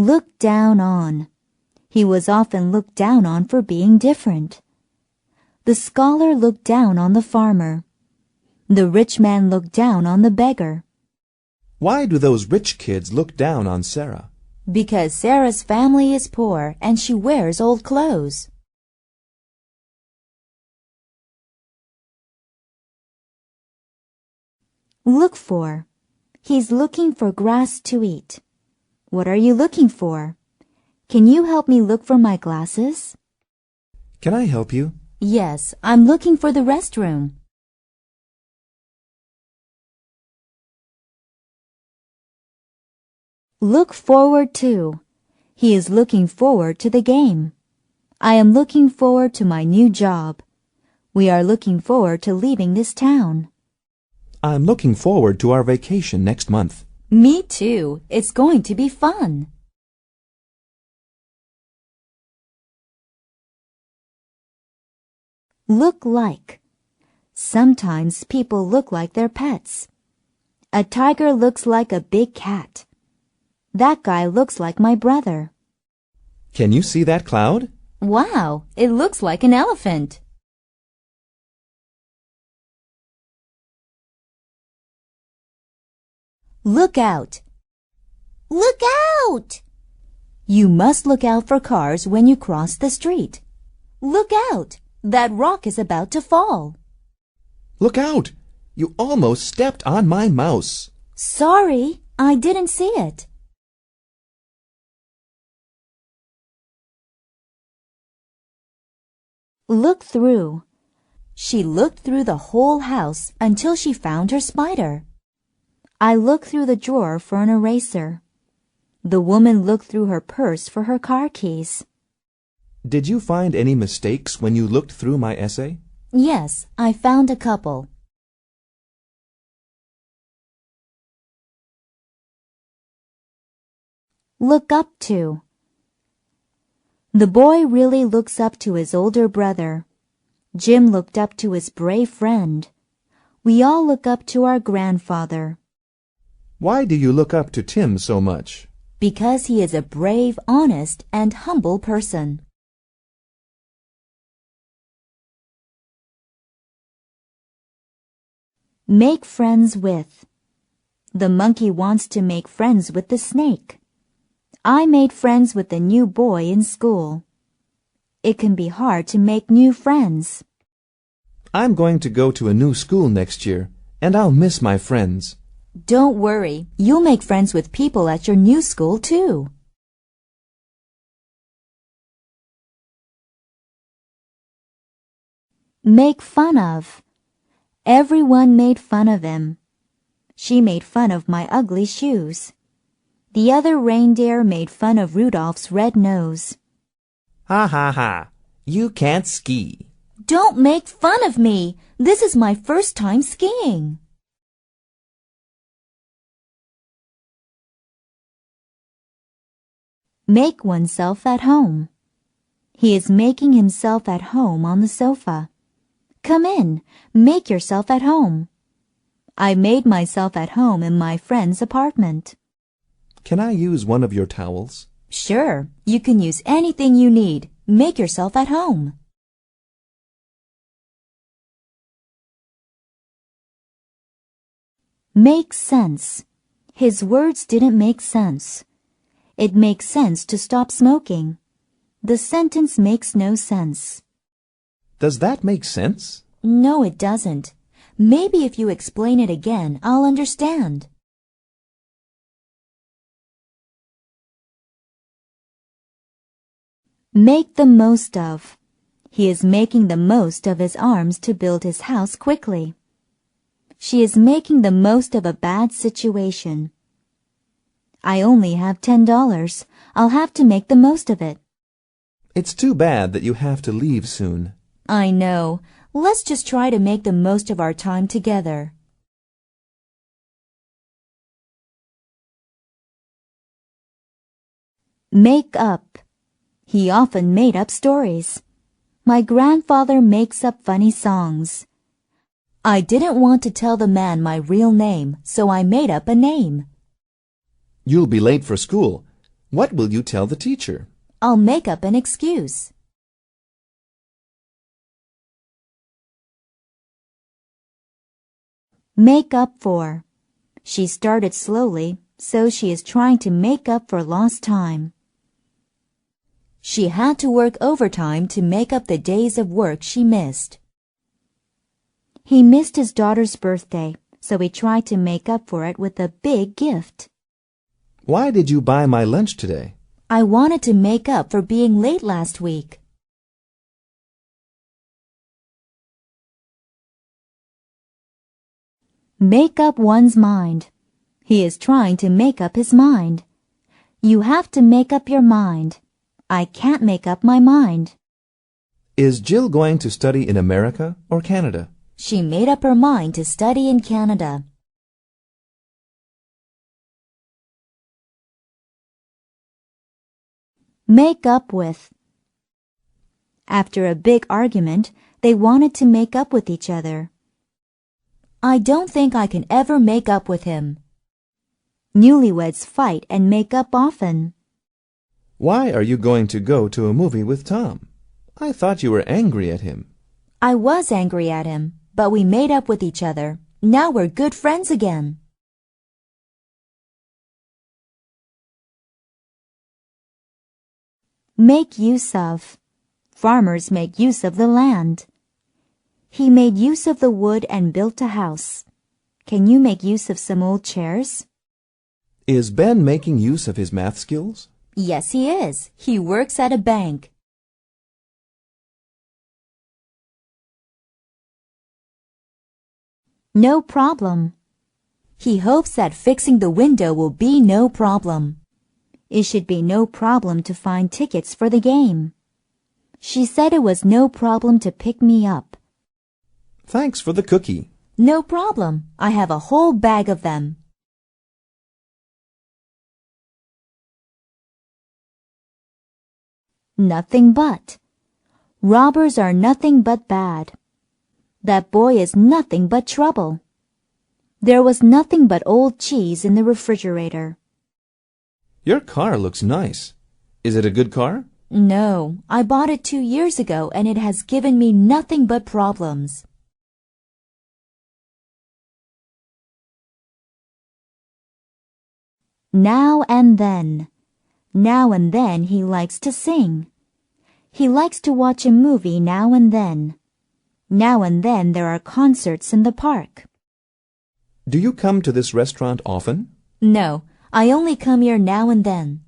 Look down on. He was often looked down on for being different. The scholar looked down on the farmer. The rich man looked down on the beggar. Why do those rich kids look down on Sarah? Because Sarah's family is poor and she wears old clothes. Look for. He's looking for grass to eat. What are you looking for? Can you help me look for my glasses? Can I help you? Yes, I'm looking for the restroom. Look forward to. He is looking forward to the game. I am looking forward to my new job. We are looking forward to leaving this town. I'm looking forward to our vacation next month. Me too. It's going to be fun. Look like. Sometimes people look like their pets. A tiger looks like a big cat. That guy looks like my brother. Can you see that cloud? Wow, it looks like an elephant. Look out. Look out! You must look out for cars when you cross the street. Look out! That rock is about to fall. Look out! You almost stepped on my mouse. Sorry, I didn't see it. Look through. She looked through the whole house until she found her spider. I looked through the drawer for an eraser. The woman looked through her purse for her car keys. Did you find any mistakes when you looked through my essay? Yes, I found a couple. Look up to. The boy really looks up to his older brother. Jim looked up to his brave friend. We all look up to our grandfather. Why do you look up to Tim so much? Because he is a brave, honest, and humble person. Make friends with. The monkey wants to make friends with the snake. I made friends with the new boy in school. It can be hard to make new friends. I'm going to go to a new school next year, and I'll miss my friends. Don't worry, you'll make friends with people at your new school too. Make fun of. Everyone made fun of him. She made fun of my ugly shoes. The other reindeer made fun of Rudolph's red nose. Ha ha ha! You can't ski. Don't make fun of me. This is my first time skiing. Make oneself at home. He is making himself at home on the sofa. Come in, make yourself at home. I made myself at home in my friend's apartment. Can I use one of your towels? Sure, you can use anything you need. Make yourself at home. Make sense. His words didn't make sense. It makes sense to stop smoking. The sentence makes no sense. Does that make sense? No, it doesn't. Maybe if you explain it again, I'll understand. Make the most of. He is making the most of his arms to build his house quickly. She is making the most of a bad situation. I only have $10. I'll have to make the most of it. It's too bad that you have to leave soon. I know. Let's just try to make the most of our time together. Make up. He often made up stories. My grandfather makes up funny songs. I didn't want to tell the man my real name, so I made up a name. You'll be late for school. What will you tell the teacher? I'll make up an excuse. Make up for. She started slowly, so she is trying to make up for lost time. She had to work overtime to make up the days of work she missed. He missed his daughter's birthday, so he tried to make up for it with a big gift. Why did you buy my lunch today? I wanted to make up for being late last week. Make up one's mind. He is trying to make up his mind. You have to make up your mind. I can't make up my mind. Is Jill going to study in America or Canada? She made up her mind to study in Canada. Make up with. After a big argument, they wanted to make up with each other. I don't think I can ever make up with him. Newlyweds fight and make up often. Why are you going to go to a movie with Tom? I thought you were angry at him. I was angry at him, but we made up with each other. Now we're good friends again. Make use of. Farmers make use of the land. He made use of the wood and built a house. Can you make use of some old chairs? Is Ben making use of his math skills? Yes, he is. He works at a bank. No problem. He hopes that fixing the window will be no problem. It should be no problem to find tickets for the game. She said it was no problem to pick me up. Thanks for the cookie. No problem. I have a whole bag of them. Nothing but. Robbers are nothing but bad. That boy is nothing but trouble. There was nothing but old cheese in the refrigerator. Your car looks nice. Is it a good car? No, I bought it 2 years ago and it has given me nothing but problems. Now and then. Now and then he likes to sing. He likes to watch a movie now and then. Now and then there are concerts in the park. Do you come to this restaurant often? No, I only come here now and then.